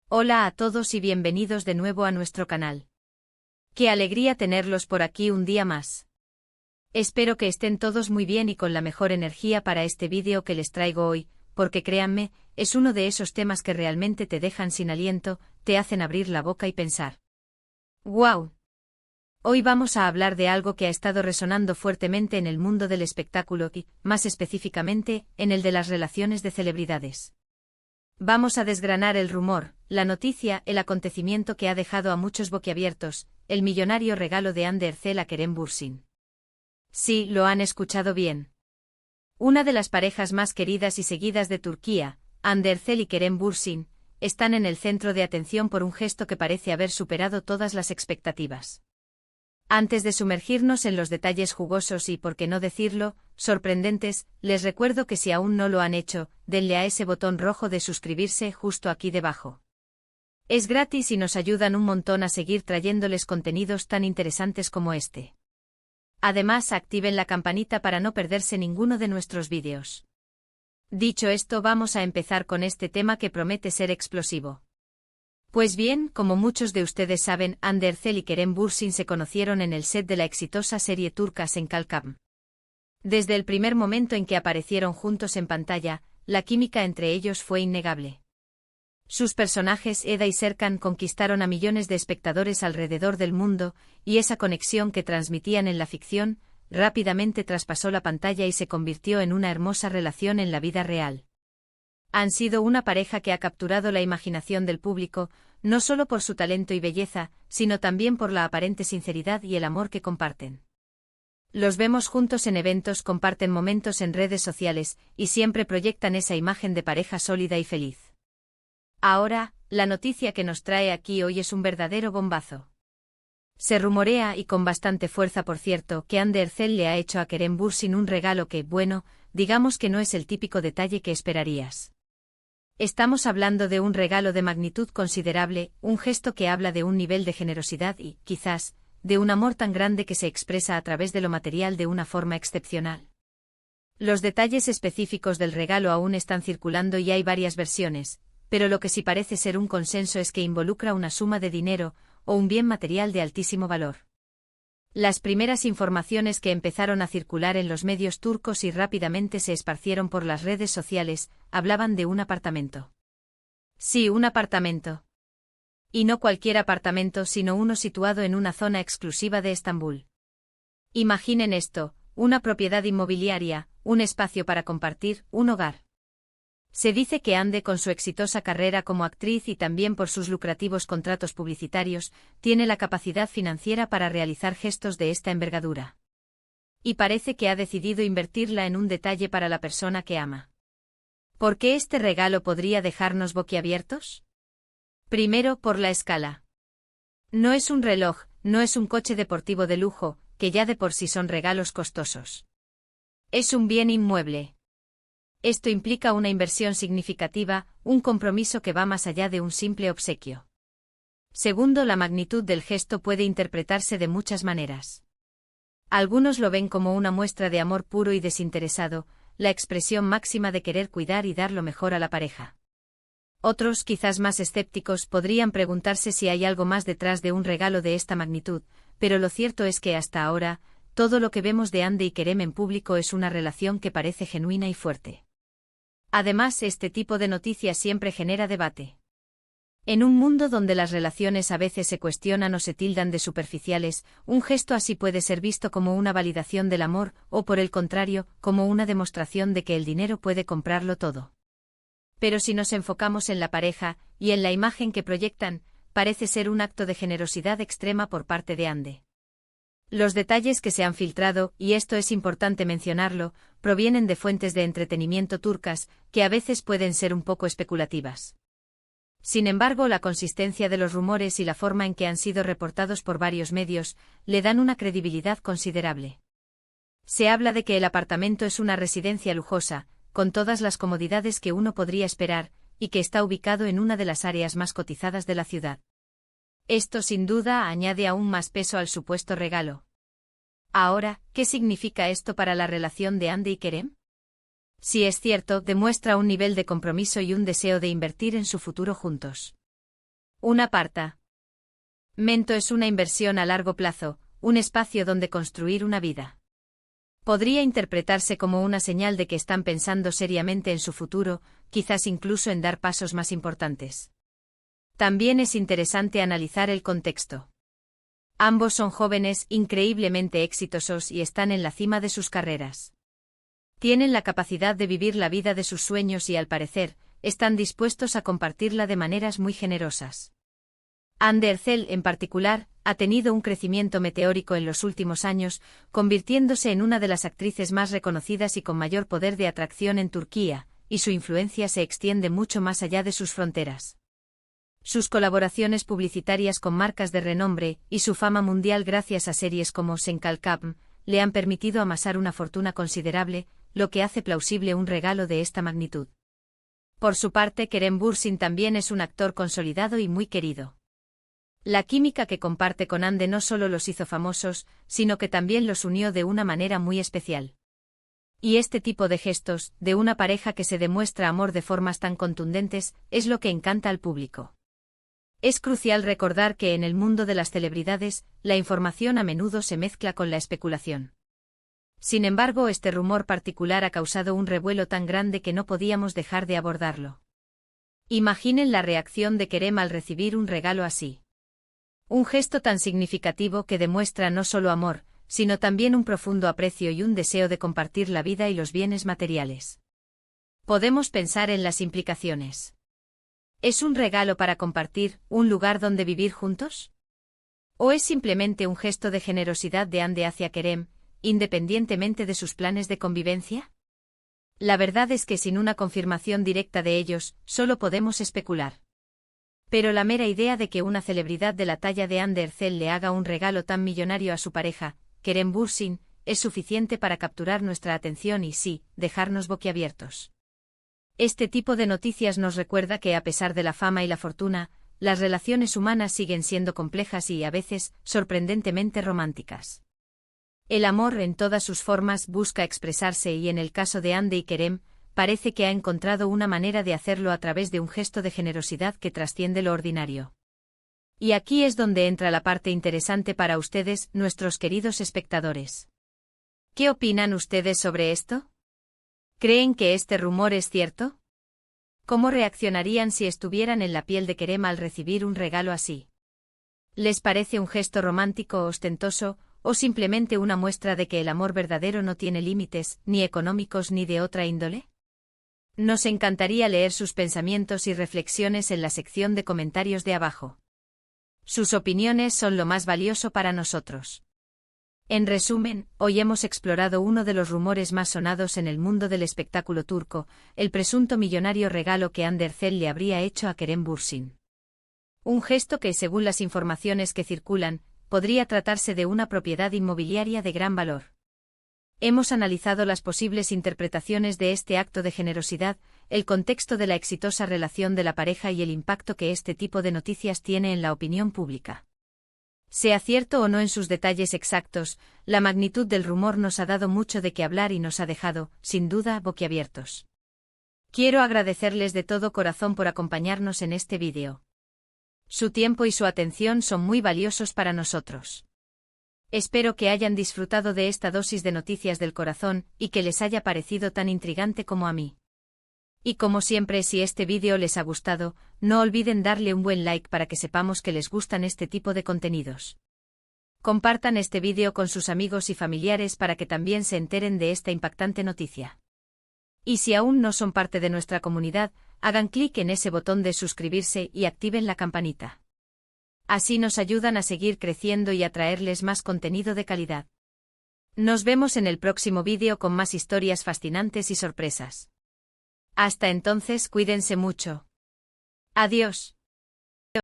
Hola a todos y bienvenidos de nuevo a nuestro canal. Qué alegría tenerlos por aquí un día más. Espero que estén todos muy bien y con la mejor energía para este vídeo que les traigo hoy, porque créanme, es uno de esos temas que realmente te dejan sin aliento, te hacen abrir la boca y pensar. ¡Wow! Hoy vamos a hablar de algo que ha estado resonando fuertemente en el mundo del espectáculo y, más específicamente, en el de las relaciones de celebridades. Vamos a desgranar el rumor, la noticia, el acontecimiento que ha dejado a muchos boquiabiertos, el millonario regalo de Hande Erçel a Kerem Bürsin. Sí, lo han escuchado bien. Una de las parejas más queridas y seguidas de Turquía, Hande Erçel y Kerem Bürsin, están en el centro de atención por un gesto que parece haber superado todas las expectativas. Antes de sumergirnos en los detalles jugosos y, por qué no decirlo, sorprendentes, les recuerdo que si aún no lo han hecho, denle a ese botón rojo de suscribirse justo aquí debajo. Es gratis y nos ayudan un montón a seguir trayéndoles contenidos tan interesantes como este. Además, activen la campanita para no perderse ninguno de nuestros vídeos. Dicho esto, vamos a empezar con este tema que promete ser explosivo. Pues bien, como muchos de ustedes saben, Hande Erçel y Kerem Bürsin se conocieron en el set de la exitosa serie turca Sen Kalkam. Desde el primer momento en que aparecieron juntos en pantalla, la química entre ellos fue innegable. Sus personajes Eda y Serkan conquistaron a millones de espectadores alrededor del mundo, y esa conexión que transmitían en la ficción, rápidamente traspasó la pantalla y se convirtió en una hermosa relación en la vida real. Han sido una pareja que ha capturado la imaginación del público, no solo por su talento y belleza, sino también por la aparente sinceridad y el amor que comparten. Los vemos juntos en eventos, comparten momentos en redes sociales, y siempre proyectan esa imagen de pareja sólida y feliz. Ahora, la noticia que nos trae aquí hoy es un verdadero bombazo. Se rumorea, y con bastante fuerza por cierto, que Hande Erçel le ha hecho a Kerem Bürsin un regalo que, bueno, digamos que no es el típico detalle que esperarías. Estamos hablando de un regalo de magnitud considerable, un gesto que habla de un nivel de generosidad y, quizás, de un amor tan grande que se expresa a través de lo material de una forma excepcional. Los detalles específicos del regalo aún están circulando y hay varias versiones, pero lo que sí parece ser un consenso es que involucra una suma de dinero, o un bien material de altísimo valor. Las primeras informaciones que empezaron a circular en los medios turcos y rápidamente se esparcieron por las redes sociales, hablaban de un apartamento. Sí, un apartamento. Y no cualquier apartamento, sino uno situado en una zona exclusiva de Estambul. Imaginen esto, una propiedad inmobiliaria, un espacio para compartir, un hogar. Se dice que Hande, con su exitosa carrera como actriz y también por sus lucrativos contratos publicitarios, tiene la capacidad financiera para realizar gestos de esta envergadura. Y parece que ha decidido invertirla en un detalle para la persona que ama. ¿Por qué este regalo podría dejarnos boquiabiertos? Primero, por la escala. No es un reloj, no es un coche deportivo de lujo, que ya de por sí son regalos costosos. Es un bien inmueble. Esto implica una inversión significativa, un compromiso que va más allá de un simple obsequio. Segundo, la magnitud del gesto puede interpretarse de muchas maneras. Algunos lo ven como una muestra de amor puro y desinteresado, la expresión máxima de querer cuidar y dar lo mejor a la pareja. Otros, quizás más escépticos, podrían preguntarse si hay algo más detrás de un regalo de esta magnitud, pero lo cierto es que hasta ahora, todo lo que vemos de Hande y Kerem en público es una relación que parece genuina y fuerte. Además, este tipo de noticias siempre genera debate. En un mundo donde las relaciones a veces se cuestionan o se tildan de superficiales, un gesto así puede ser visto como una validación del amor, o por el contrario, como una demostración de que el dinero puede comprarlo todo. Pero si nos enfocamos en la pareja, y en la imagen que proyectan, parece ser un acto de generosidad extrema por parte de Hande. Los detalles que se han filtrado, y esto es importante mencionarlo, provienen de fuentes de entretenimiento turcas, que a veces pueden ser un poco especulativas. Sin embargo, la consistencia de los rumores y la forma en que han sido reportados por varios medios, le dan una credibilidad considerable. Se habla de que el apartamento es una residencia lujosa, con todas las comodidades que uno podría esperar, y que está ubicado en una de las áreas más cotizadas de la ciudad. Esto sin duda añade aún más peso al supuesto regalo. Ahora, ¿qué significa esto para la relación de Hande y Kerem? Si es cierto, demuestra un nivel de compromiso y un deseo de invertir en su futuro juntos. Un apartamento es una inversión a largo plazo, un espacio donde construir una vida. Podría interpretarse como una señal de que están pensando seriamente en su futuro, quizás incluso en dar pasos más importantes. También es interesante analizar el contexto. Ambos son jóvenes increíblemente exitosos y están en la cima de sus carreras. Tienen la capacidad de vivir la vida de sus sueños y, al parecer, están dispuestos a compartirla de maneras muy generosas. Anne Eckel, en particular, ha tenido un crecimiento meteórico en los últimos años, convirtiéndose en una de las actrices más reconocidas y con mayor poder de atracción en Turquía, y su influencia se extiende mucho más allá de sus fronteras. Sus colaboraciones publicitarias con marcas de renombre y su fama mundial gracias a series como Sen Kalkam le han permitido amasar una fortuna considerable, lo que hace plausible un regalo de esta magnitud. Por su parte, Kerem Bürsin también es un actor consolidado y muy querido. La química que comparte con Hande no solo los hizo famosos, sino que también los unió de una manera muy especial. Y este tipo de gestos, de una pareja que se demuestra amor de formas tan contundentes, es lo que encanta al público. Es crucial recordar que en el mundo de las celebridades, la información a menudo se mezcla con la especulación. Sin embargo, este rumor particular ha causado un revuelo tan grande que no podíamos dejar de abordarlo. Imaginen la reacción de Kerem al recibir un regalo así. Un gesto tan significativo que demuestra no solo amor, sino también un profundo aprecio y un deseo de compartir la vida y los bienes materiales. Podemos pensar en las implicaciones. ¿Es un regalo para compartir, un lugar donde vivir juntos? ¿O es simplemente un gesto de generosidad de Hande hacia Kerem, independientemente de sus planes de convivencia? La verdad es que sin una confirmación directa de ellos, solo podemos especular. Pero la mera idea de que una celebridad de la talla de Hande Erçel le haga un regalo tan millonario a su pareja, Kerem Bürsin, es suficiente para capturar nuestra atención y sí, dejarnos boquiabiertos. Este tipo de noticias nos recuerda que a pesar de la fama y la fortuna, las relaciones humanas siguen siendo complejas y, a veces, sorprendentemente románticas. El amor en todas sus formas busca expresarse y en el caso de Hande y Kerem, parece que ha encontrado una manera de hacerlo a través de un gesto de generosidad que trasciende lo ordinario. Y aquí es donde entra la parte interesante para ustedes, nuestros queridos espectadores. ¿Qué opinan ustedes sobre esto? ¿Creen que este rumor es cierto? ¿Cómo reaccionarían si estuvieran en la piel de Kerem al recibir un regalo así? ¿Les parece un gesto romántico o ostentoso, o simplemente una muestra de que el amor verdadero no tiene límites, ni económicos ni de otra índole? Nos encantaría leer sus pensamientos y reflexiones en la sección de comentarios de abajo. Sus opiniones son lo más valioso para nosotros. En resumen, hoy hemos explorado uno de los rumores más sonados en el mundo del espectáculo turco, el presunto millonario regalo que Hande Erçel le habría hecho a Kerem Bürsin. Un gesto que, según las informaciones que circulan, podría tratarse de una propiedad inmobiliaria de gran valor. Hemos analizado las posibles interpretaciones de este acto de generosidad, el contexto de la exitosa relación de la pareja y el impacto que este tipo de noticias tiene en la opinión pública. Sea cierto o no en sus detalles exactos, la magnitud del rumor nos ha dado mucho de qué hablar y nos ha dejado, sin duda, boquiabiertos. Quiero agradecerles de todo corazón por acompañarnos en este vídeo. Su tiempo y su atención son muy valiosos para nosotros. Espero que hayan disfrutado de esta dosis de noticias del corazón y que les haya parecido tan intrigante como a mí. Y como siempre, si este vídeo les ha gustado, no olviden darle un buen like para que sepamos que les gustan este tipo de contenidos. Compartan este vídeo con sus amigos y familiares para que también se enteren de esta impactante noticia. Y si aún no son parte de nuestra comunidad, hagan clic en ese botón de suscribirse y activen la campanita. Así nos ayudan a seguir creciendo y a traerles más contenido de calidad. Nos vemos en el próximo vídeo con más historias fascinantes y sorpresas. Hasta entonces, cuídense mucho. Adiós.